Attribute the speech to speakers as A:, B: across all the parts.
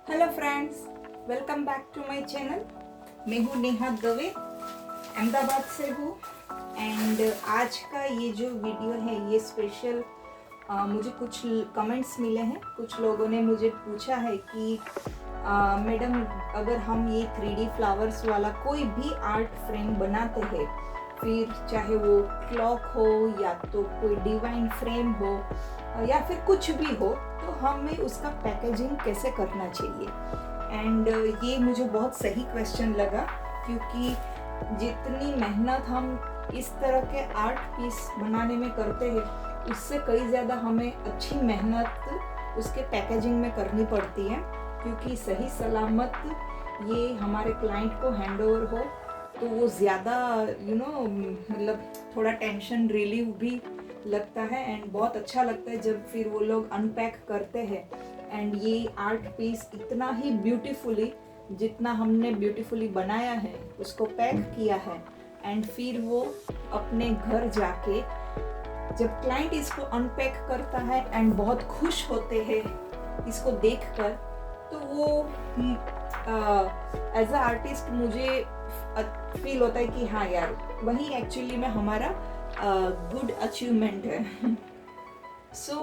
A: Hello friends, welcome back to my channel. मैं हूँ नेहा दवे, अहमदाबाद से हूँ। एंड आज का ये जो वीडियो है ये स्पेशल मुझे कुछ कमेंट्स मिले हैं। कुछ लोगों ने मुझे पूछा है कि मैडम, अगर हम ये 3D फ्लावर्स वाला कोई भी आर्ट फ्रेम बनाते हैं, फिर चाहे वो क्लॉक हो या तो कोई डिवाइन फ्रेम हो या फिर कुछ भी हो, तो हमें उसका पैकेजिंग कैसे करना चाहिए। एंड ये मुझे बहुत सही क्वेश्चन लगा, क्योंकि जितनी मेहनत हम इस तरह के आर्ट पीस बनाने में करते हैं, उससे कई ज़्यादा हमें अच्छी मेहनत उसके पैकेजिंग में करनी पड़ती है, क्योंकि सही सलामत ये हमारे क्लाइंट को हैंड ओवर हो तो वो ज़्यादा मतलब थोड़ा टेंशन रिलीव भी लगता है। एंड बहुत अच्छा लगता है जब फिर वो लोग अनपैक करते हैं एंड ये आर्ट पीस इतना ही ब्यूटीफुली, जितना हमने ब्यूटीफुली बनाया है, उसको पैक किया है, एंड फिर वो अपने घर जाके जब क्लाइंट इसको अनपैक करता है एंड बहुत खुश होते हैं इसको देखकर, तो वो एज अ आर्टिस्ट मुझे फील होता है कि हाँ यार, वही एक्चुअली में हमारा गुड अचीवमेंट है। सो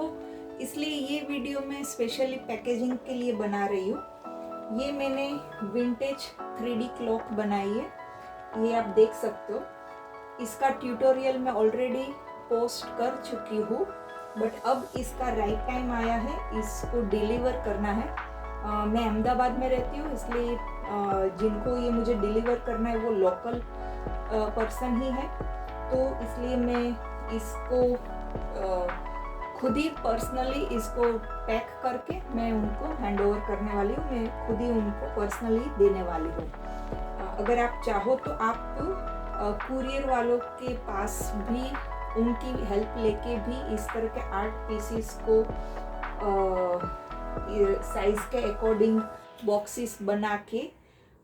A: इसलिए ये वीडियो मैं स्पेशली पैकेजिंग के लिए बना रही हूँ। ये मैंने विंटेज 3D क्लॉक बनाई है, ये आप देख सकते हो। इसका ट्यूटोरियल मैं ऑलरेडी पोस्ट कर चुकी हूँ, बट अब इसका राइट टाइम आया है इसको डिलीवर करना है। मैं अहमदाबाद में रहती हूँ, इसलिए जिनको ये मुझे डिलीवर करना है वो लोकल पर्सन ही है, तो इसलिए मैं इसको खुद ही पर्सनली इसको पैक करके मैं उनको हैंड ओवर करने वाली हूँ। मैं खुद ही उनको पर्सनली देने वाली हूँ। अगर आप चाहो तो आप कुरियर वालों के पास भी उनकी हेल्प लेके भी इस तरह के आर्ट पीसीस को साइज के अकॉर्डिंग बॉक्सेस बना के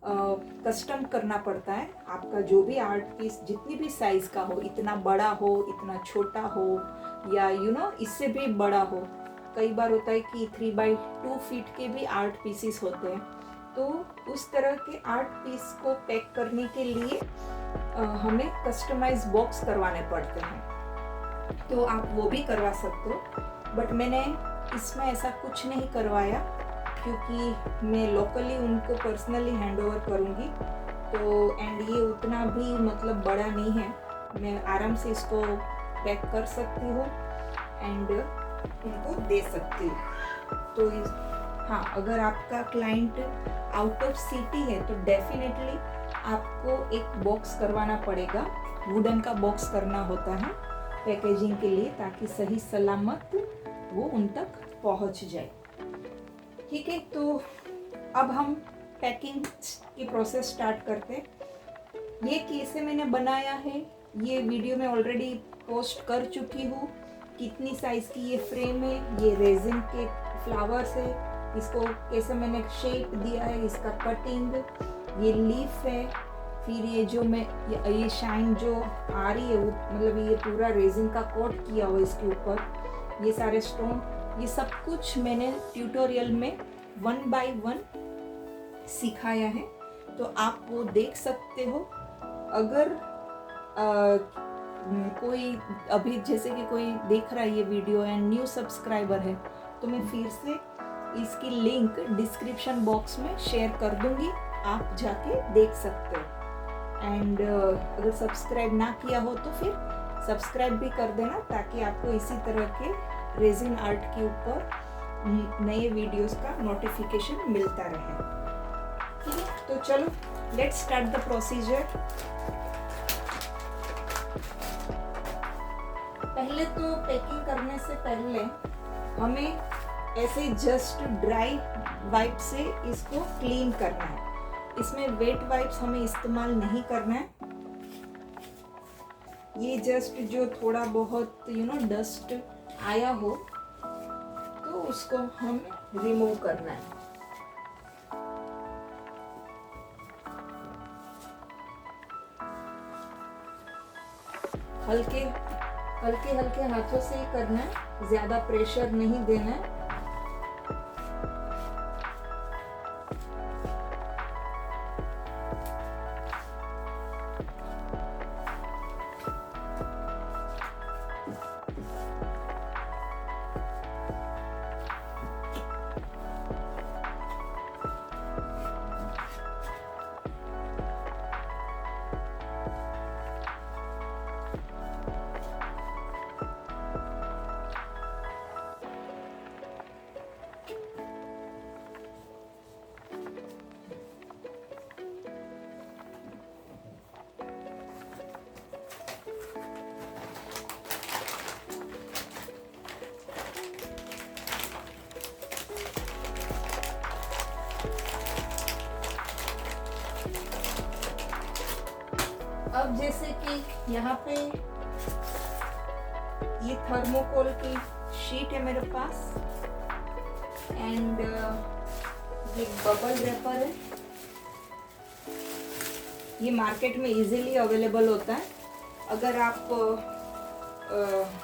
A: कस्टम करना पड़ता है। आपका जो भी आर्ट पीस जितनी भी साइज का हो, इतना बड़ा हो, इतना छोटा हो, या इससे भी बड़ा हो। कई बार होता है कि 3x2 फीट के भी आर्ट पीसेस होते हैं, तो उस तरह के आर्ट पीस को पैक करने के लिए हमें कस्टमाइज बॉक्स करवाने पड़ते हैं, तो आप वो भी करवा सकते हो। बट मैंने इसमें ऐसा कुछ नहीं करवाया, क्योंकि मैं लोकली उनको पर्सनली हैंड ओवर करूँगी, तो एंड ये उतना भी मतलब बड़ा नहीं है, मैं आराम से इसको पैक कर सकती हूँ एंड उनको दे सकती हूँ। तो हाँ, अगर आपका क्लाइंट आउट ऑफ सिटी है तो डेफिनेटली आपको एक बॉक्स करवाना पड़ेगा, वुडन का बॉक्स करना होता है पैकेजिंग के लिए, ताकि सही सलामत वो उन तक पहुँच जाए। ठीक है, तो अब हम पैकिंग की प्रोसेस स्टार्ट करते हैं। ये कैसे मैंने बनाया है ये वीडियो मैं ऑलरेडी पोस्ट कर चुकी हूँ। कितनी साइज़ की ये फ्रेम है, ये रेजिन के फ्लावर्स है, इसको कैसे मैंने शेप दिया है, इसका कटिंग, ये लीफ है, फिर ये जो मैं ये शाइन जो आ रही है वो मतलब ये पूरा रेजिन का कोट किया हुआ इसके ऊपर, ये सारे स्टोन, ये सब कुछ मैंने ट्यूटोरियल में 1 by 1 सिखाया है, तो आप वो देख सकते हो। अगर कोई अभी जैसे कि कोई देख रहा है ये वीडियो एंड न्यू सब्सक्राइबर है, तो मैं फिर से इसकी लिंक डिस्क्रिप्शन बॉक्स में शेयर कर दूंगी, आप जाके देख सकते हो। एंड अगर सब्सक्राइब ना किया हो तो फिर सब्सक्राइब भी कर देना, ताकि आपको इसी तरह के रेजिन आर्ट के ऊपर नए वीडियोस का नोटिफिकेशन मिलता रहे। ठीक है, तो चलो लेट्स स्टार्ट द प्रोसीजर। पहले तो पैकिंग करने से पहले हमें ऐसे जस्ट ड्राई वाइप से इसको क्लीन करना है। इसमें वेट वाइप्स हमें इस्तेमाल नहीं करना है। ये जस्ट जो थोड़ा बहुत डस्ट आया हो तो उसको हम रिमूव करना है। हल्के हल्के हाथों से ही करना है, ज़्यादा प्रेशर नहीं देना है। अब जैसे कि यहाँ पे ये थर्मोकोल की शीट है मेरे पास एंड ये बबल रैपर है। ये मार्केट में इजीली अवेलेबल होता है। अगर आप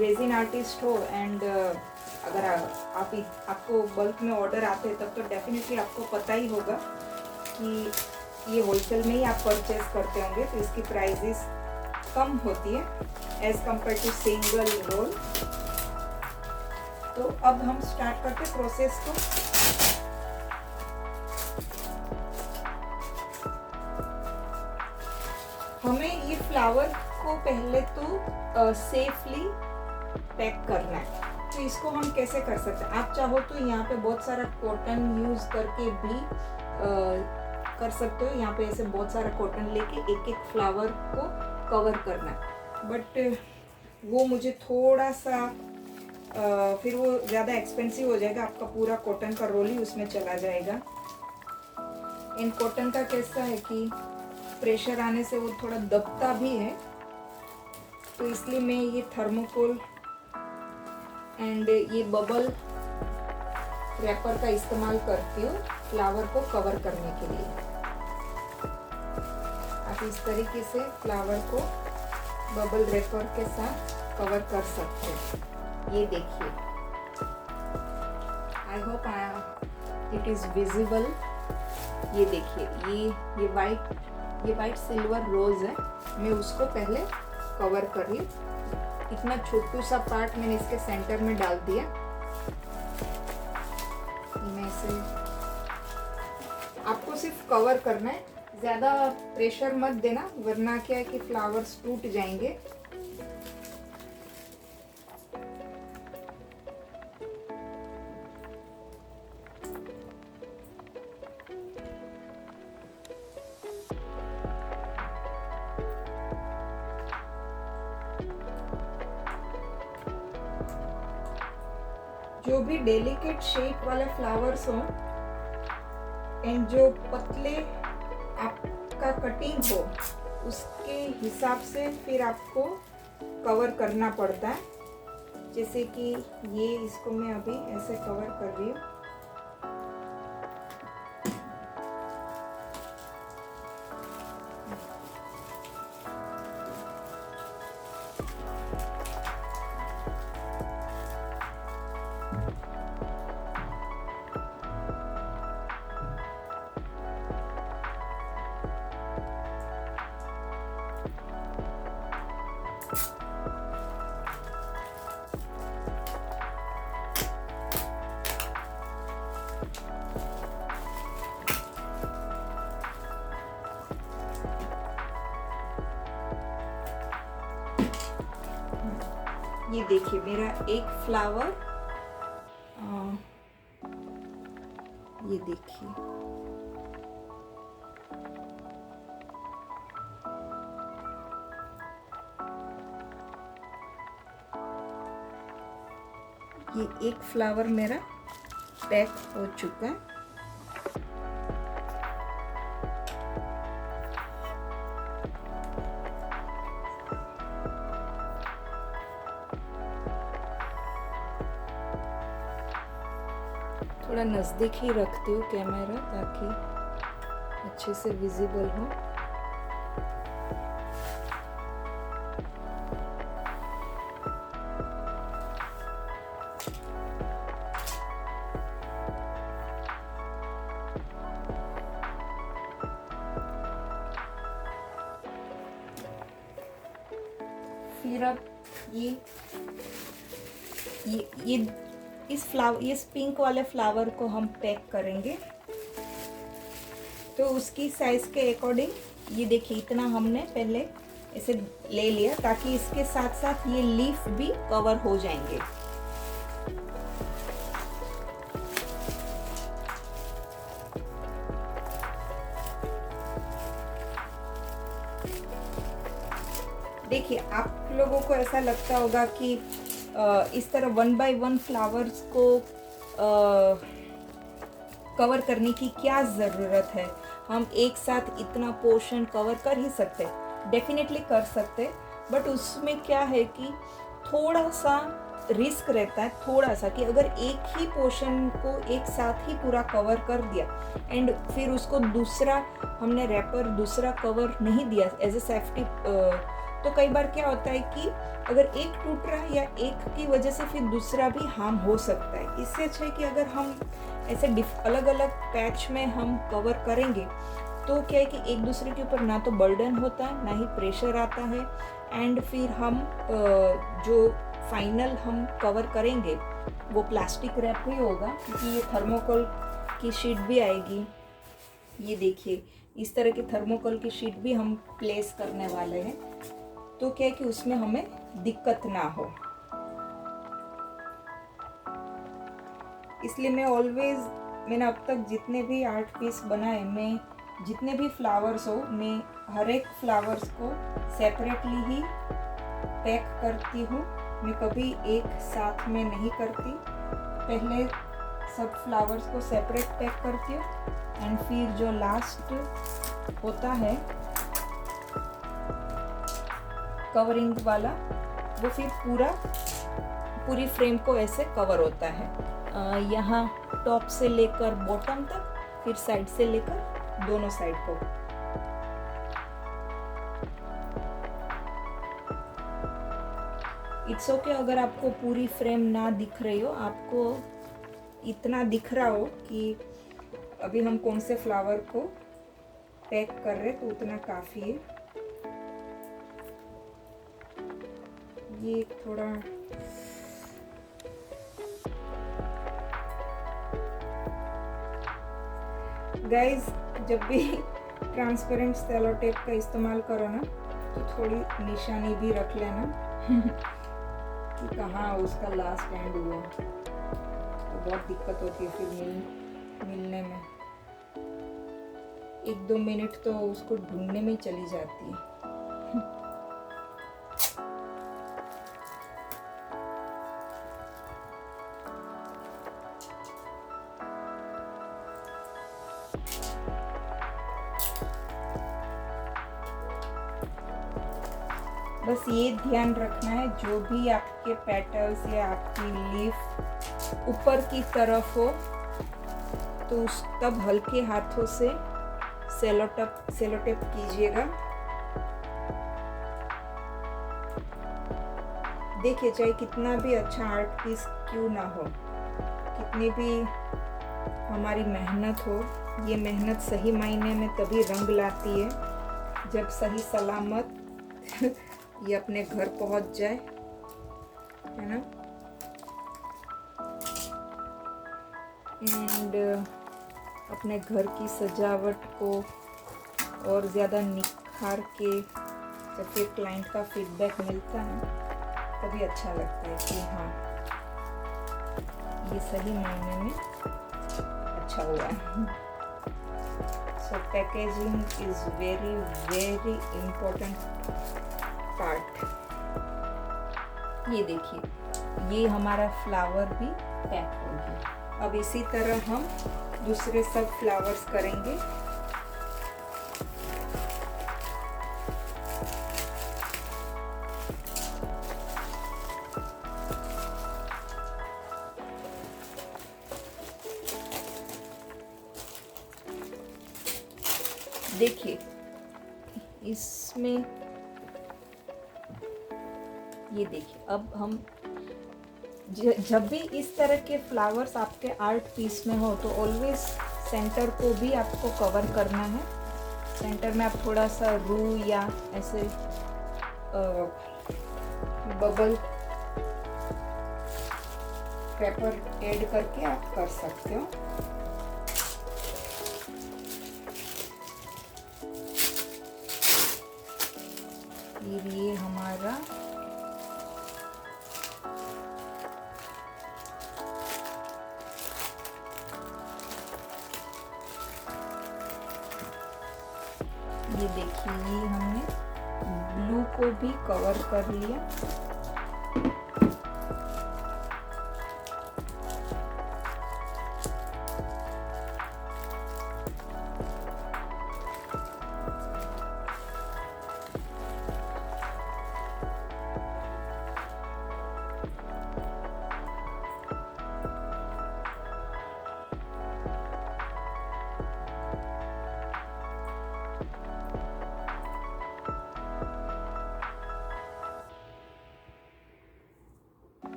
A: रेजिन आर्टिस्ट हो एंड अगर आपको बल्क में ऑर्डर आते हैं तब तो डेफिनेटली आपको पता ही होगा कि ये होलसेल में ही आप परचेज करते होंगे, तो इसकी प्राइसेस कम होती है as compare to single roll. तो अब हम स्टार्ट करते प्रोसेस को। हमें ये फ्लावर को पहले तो सेफली पैक करना है। तो इसको हम कैसे कर सकते हैं, आप चाहो तो यहाँ पे बहुत सारा कॉटन यूज करके भी कर सकते हो। यहाँ पे ऐसे बहुत सारा कॉटन लेके एक एक फ्लावर को कवर करना है, बट वो मुझे थोड़ा सा फिर वो ज़्यादा एक्सपेंसिव हो जाएगा, आपका पूरा कॉटन का रोल ही उसमें चला जाएगा। इन कॉटन का कैसा है कि प्रेशर आने से वो थोड़ा दबता भी है, तो इसलिए मैं ये थर्मोकोल एंड ये बबल रैपर का इस्तेमाल करती हूँ फ्लावर को कवर करने के लिए। आप इस तरीके से फ्लावर को बबल रैपर के साथ कवर कर सकते हैं। ये देखिए, I hope it is visible. ये देखिए, ये वाइट सिल्वर रोज है, मैं उसको पहले कवर कर रही हूँ। इतना छोटू सा पार्ट मैंने इसके सेंटर में डाल दिया। मैं इसे आपको सिर्फ कवर करना है, ज़्यादा प्रेशर मत देना, वरना क्या है कि फ्लावर्स टूट जाएंगे। जो भी डेलिकेट शेप वाले फ्लावर्स हों एंड जो पतले आपका कटिंग हो, उसके हिसाब से फिर आपको कवर करना पड़ता है। जैसे कि ये इसको मैं अभी ऐसे कवर कर रही हूँ। ये देखिए मेरा एक फ्लावर, ये देखिए ये एक फ्लावर मेरा पैक हो चुका है। थोड़ा नज़दीक ही रखती हूँ कैमरा ताकि अच्छे से विजिबल हो। फिर अब ये इस पिंक वाले फ्लावर को हम पैक करेंगे। तो उसकी साइज के अकॉर्डिंग ये देखिए इतना हमने पहले इसे ले लिया, ताकि इसके साथ साथ ये लीफ भी कवर हो जाएंगे। देखिए आप लोगों को ऐसा लगता होगा कि इस तरह 1 बाय 1 फ्लावर्स को कवर करने की क्या ज़रूरत है, हम एक साथ इतना पोर्शन कवर कर ही सकते हैं। डेफिनेटली कर सकते, बट उसमें क्या है कि थोड़ा सा रिस्क रहता है, थोड़ा सा, कि अगर एक ही पोर्शन को एक साथ ही पूरा कवर कर दिया एंड फिर उसको दूसरा हमने रैपर दूसरा कवर नहीं दिया एज ए सेफ्टी, तो कई बार क्या होता है कि अगर एक टूट रहा है या एक की वजह से फिर दूसरा भी हार्म हो सकता है। इससे अच्छा है कि अगर हम ऐसे अलग अलग पैच में हम कवर करेंगे तो क्या है कि एक दूसरे के ऊपर ना तो बर्डन होता है, ना ही प्रेशर आता है, एंड फिर हम जो फाइनल हम कवर करेंगे वो प्लास्टिक रैप ही होगा, क्योंकि ये थर्मोकोल की शीट भी आएगी। ये देखिए, इस तरह की थर्मोकोल की शीट भी हम प्लेस करने वाले हैं, तो क्या है कि उसमें हमें दिक्कत ना हो। इसलिए मैंने अब तक जितने भी आर्ट पीस बनाए, मैं जितने भी फ्लावर्स हो, मैं हर एक फ्लावर्स को सेपरेटली ही पैक करती हूँ। मैं कभी एक साथ में नहीं करती, पहले सब फ्लावर्स को सेपरेट पैक करती हूँ एंड फिर जो लास्ट होता है कवरिंग वाला, वो फिर पूरी फ्रेम को ऐसे कवर होता है, यहाँ टॉप से लेकर बॉटम तक, फिर साइड से लेकर दोनों साइड को। इट्स ओके अगर आपको पूरी फ्रेम ना दिख रही हो, आपको इतना दिख रहा हो कि अभी हम कौन से फ्लावर को पैक कर रहे, तो उतना काफ़ी है। ये थोड़ा गाइस, जब भी ट्रांसपेरेंट सेलो टेप का इस्तेमाल करो ना, तो थोड़ी निशानी भी रख लेना कि कहाँ उसका लास्ट एंड हुआ, तो बहुत दिक्कत होती है फिर मिलने में। 1-2 मिनट तो उसको ढूंढने में चली जाती है। बस ये ध्यान रखना है, जो भी आपके पेटल्स या आपकी लीफ ऊपर की तरफ हो, तो तब हल्के हाथों से सेलो टेप कीजिएगा। देखिए, चाहे कितना भी अच्छा आर्ट पीस क्यों ना हो, कितनी भी हमारी मेहनत हो, ये मेहनत सही मायने में तभी रंग लाती है जब सही सलामत ये अपने घर पहुंच जाए, है ना। एंड अपने घर की सजावट को और ज़्यादा निखार के जब फिर क्लाइंट का फीडबैक मिलता है, तभी अच्छा लगता है कि हाँ, ये सही मायने में अच्छा हुआ है। So packaging is very very important part. ये देखिए, ये हमारा फ्लावर भी पैक हो गया। अब इसी तरह हम दूसरे सब फ्लावर्स करेंगे। देखिए, इसमें ये देखिए, अब हम जब भी इस तरह के फ्लावर्स आपके आर्ट पीस में हो, तो ऑलवेज सेंटर को भी आपको कवर करना है। सेंटर में आप थोड़ा सा रू या ऐसे बबल पेपर ऐड करके आप कर सकते हो। ये हमारा ये देखिए, ये हमने ब्लू को भी कवर कर लिया।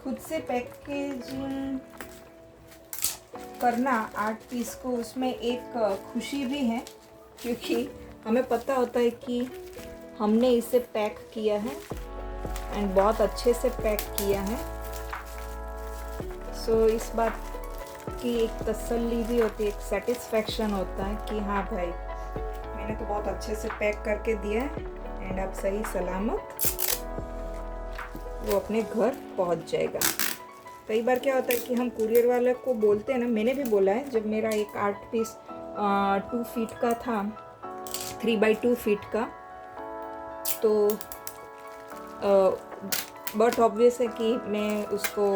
A: खुद से पैकेजिंग करना आर्ट पीस को, उसमें एक खुशी भी है, क्योंकि हमें पता होता है कि हमने इसे पैक किया है एंड बहुत अच्छे से पैक किया है। सो इस बात की एक तसल्ली भी होती है, एक सेटिस्फेक्शन होता है कि हाँ भाई, मैंने तो बहुत अच्छे से पैक करके दिया है एंड अब सही सलामत वो अपने घर पहुंच जाएगा। कई बार क्या होता है कि हम कुरियर वाले को बोलते हैं ना, मैंने भी बोला है, जब मेरा एक आर्ट पीस 2 फीट का था, 3x2 फीट का, तो बट ऑब्वियस है कि मैं उसको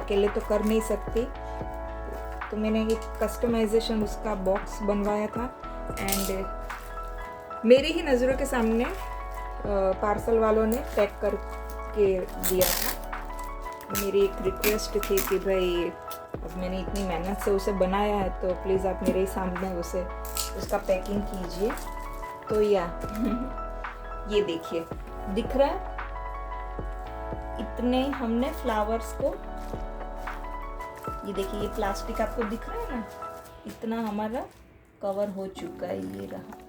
A: अकेले तो कर नहीं सकती, तो मैंने एक कस्टमाइजेशन उसका बॉक्स बनवाया था एंड मेरी ही नज़रों के सामने पार्सल वालों ने पैक करके दिया था। मेरी एक रिक्वेस्ट थी कि भाई अब मैंने इतनी मेहनत से उसे बनाया है तो प्लीज़ आप मेरे ही सामने उसका पैकिंग कीजिए। तो ये देखिए, दिख रहा है, इतने हमने फ्लावर्स को, ये देखिए, ये प्लास्टिक आपको दिख रहा है ना, इतना हमारा कवर हो चुका है, ये रहा।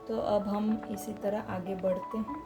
A: तो अब हम इसी तरह आगे बढ़ते हैं।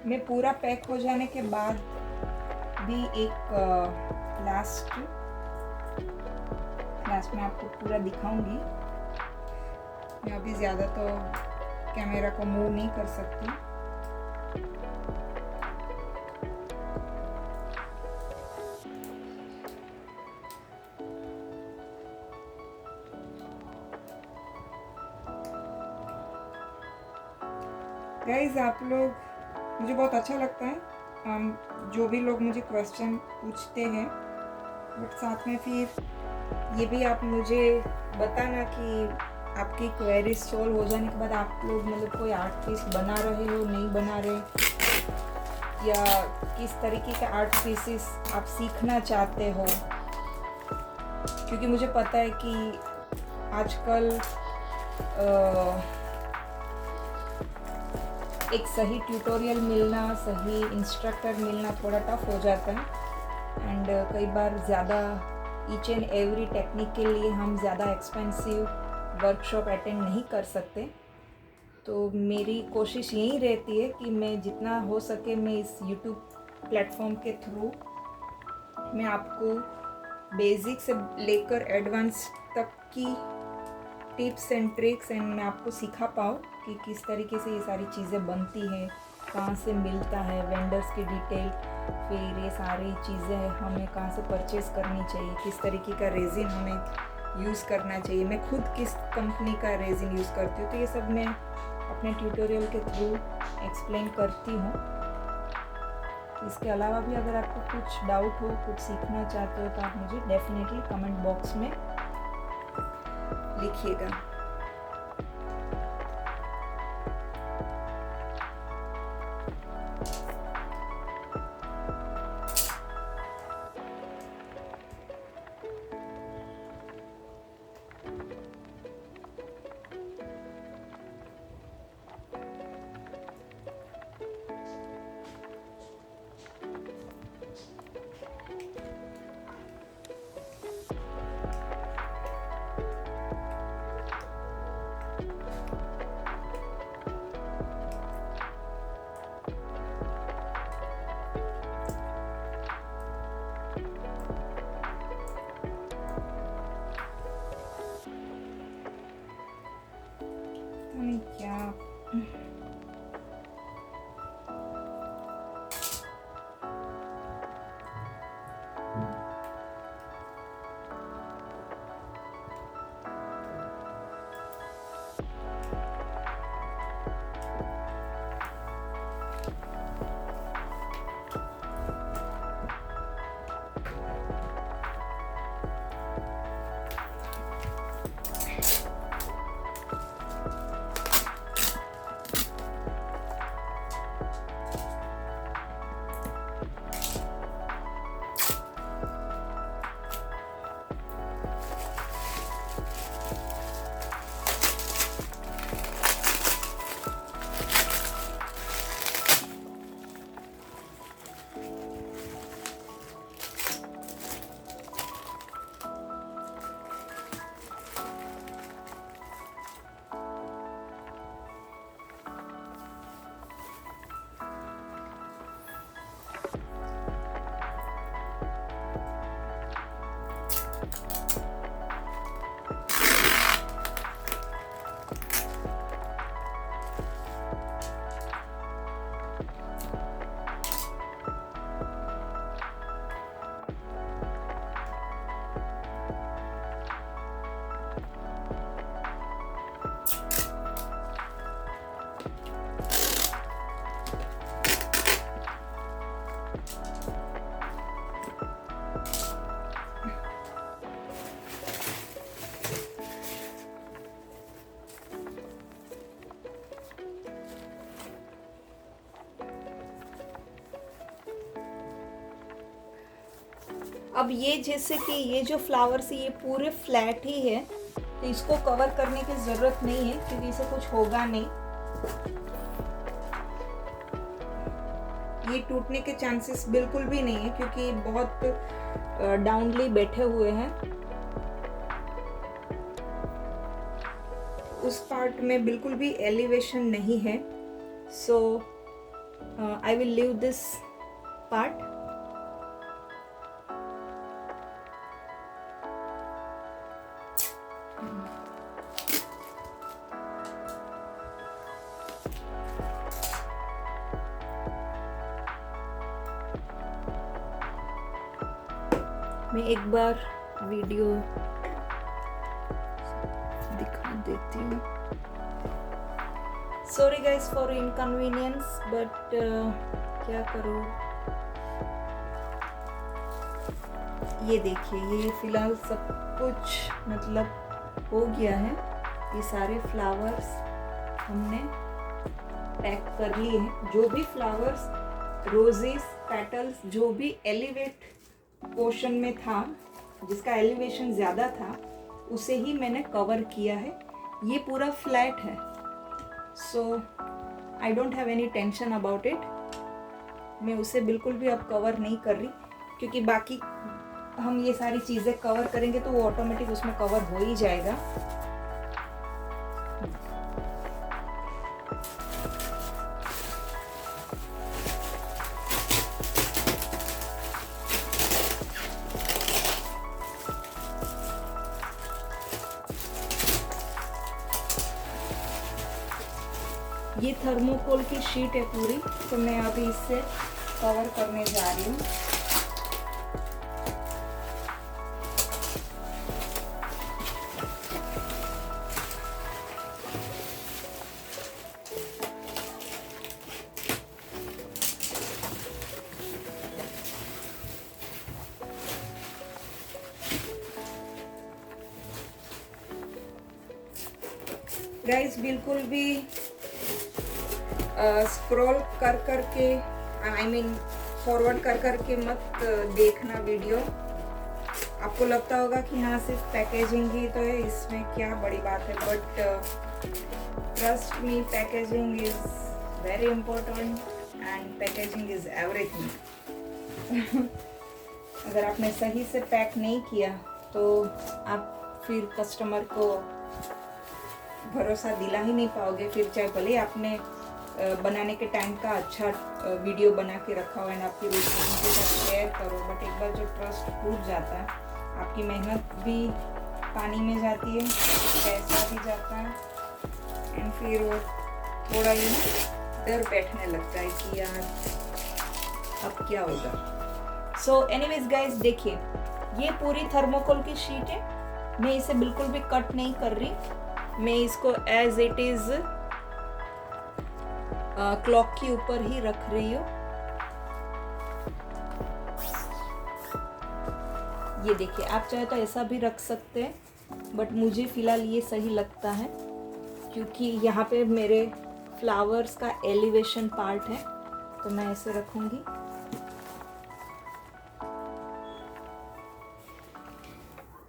A: मैं पूरा पैक हो जाने के बाद भी एक लास्ट में आपको पूरा दिखाऊंगी। मैं अभी ज़्यादा तो कैमरा को मूव नहीं कर सकती। गाइस, आप लोग, मुझे बहुत अच्छा लगता है जो भी लोग मुझे क्वेश्चन पूछते हैं, बट साथ में फिर ये भी आप मुझे बताना कि आपकी क्वेरी सॉल्व हो जाने के बाद आप लोग मतलब कोई आर्ट पीस बना रहे हो, नहीं बना रहे, या किस तरीके के आर्ट पीसेस आप सीखना चाहते हो, क्योंकि मुझे पता है कि आजकल एक सही ट्यूटोरियल मिलना, सही इंस्ट्रक्टर मिलना थोड़ा टफ हो जाता है एंड कई बार ज़्यादा ईच एंड एवरी टेक्निक के लिए हम ज़्यादा एक्सपेंसिव वर्कशॉप अटेंड नहीं कर सकते। तो मेरी कोशिश यही रहती है कि मैं जितना हो सके मैं इस YouTube प्लेटफॉर्म के थ्रू मैं आपको बेसिक से लेकर एडवांस तक की टिप्स एंड ट्रिक्स एंड मैं आपको सिखा पाऊँ कि किस तरीके से ये सारी चीज़ें बनती है, कहाँ से मिलता है, वेंडर्स की डिटेल, फिर ये सारी चीज़ें हमें कहाँ से परचेज़ करनी चाहिए, किस तरीके का रेजिन हमें यूज़ करना चाहिए, मैं खुद किस कंपनी का रेजिन यूज़ करती हूँ, तो ये सब मैं अपने ट्यूटोरियल के थ्रू एक्सप्लेन करती हूँ। इसके अलावा भी अगर आपको कुछ डाउट हो, कुछ सीखना चाहते हो, तो आप मुझे डेफिनेटली कमेंट बॉक्स में लिखिएगा। पता नहीं क्या। अब ये जैसे कि ये जो फ्लावर्स है ये पूरे फ्लैट ही है, तो इसको कवर करने की ज़रूरत नहीं है क्योंकि इसे कुछ होगा नहीं। ये टूटने के चांसेस बिल्कुल भी नहीं है क्योंकि बहुत डाउनली बैठे हुए हैं। उस पार्ट में बिल्कुल भी एलिवेशन नहीं है। So I will leave this part. मैं एक बार वीडियो दिखा देती हूँ। Sorry guys for inconvenience, but क्या करूँ। ये देखिए, ये फिलहाल सब कुछ मतलब हो गया है। ये सारे फ्लावर्स हमने पैक कर लिए हैं। जो भी फ्लावर्स, रोजेस, पेटल्स, जो भी एलिवेट पोर्शन में था, जिसका एलिवेशन ज़्यादा था, उसे ही मैंने कवर किया है। ये पूरा फ्लैट है, so I don't have any tension about it. मैं उसे बिल्कुल भी अब कवर नहीं कर रही क्योंकि बाकी हम ये सारी चीज़ें कवर करेंगे तो वो ऑटोमेटिक उसमें कवर हो ही जाएगा। ये थर्मोकोल की शीट है पूरी, तो मैं अभी इससे कवर करने जा रही हूँ। गाइस बिल्कुल भी स्क्रॉल कर करके, आई मीन फॉरवर्ड कर करके मत देखना वीडियो। आपको लगता होगा कि हाँ सिर्फ पैकेजिंग ही तो है, इसमें क्या बड़ी बात है, but trust me, packaging is very important and packaging is everything. अगर आपने सही से पैक नहीं किया तो आप फिर कस्टमर को भरोसा दिला ही नहीं पाओगे। फिर चाहे भले आपने बनाने के टाइम का अच्छा वीडियो बना के रखा हो एंड आपकी रेसिपी उनके साथ शेयर करो, बट एक बार जो ट्रस्ट टूट जाता है, आपकी मेहनत भी पानी में जाती है, पैसा भी जाता है। एंड फिर वो थोड़ा ये ना डर बैठने लगता है कि यार अब क्या होगा। सो एनीवेज गाइस, देखिए ये पूरी थर्मोकोल की शीट है। मैं इसे बिल्कुल भी कट नहीं कर रही, मैं इसको एज इट इज क्लॉक के ऊपर ही रख रही हूँ। ये देखिए, आप चाहे तो ऐसा भी रख सकते हैं, बट मुझे फ़िलहाल ये सही लगता है क्योंकि यहाँ पे मेरे फ्लावर्स का एलिवेशन पार्ट है, तो मैं ऐसे रखूँगी।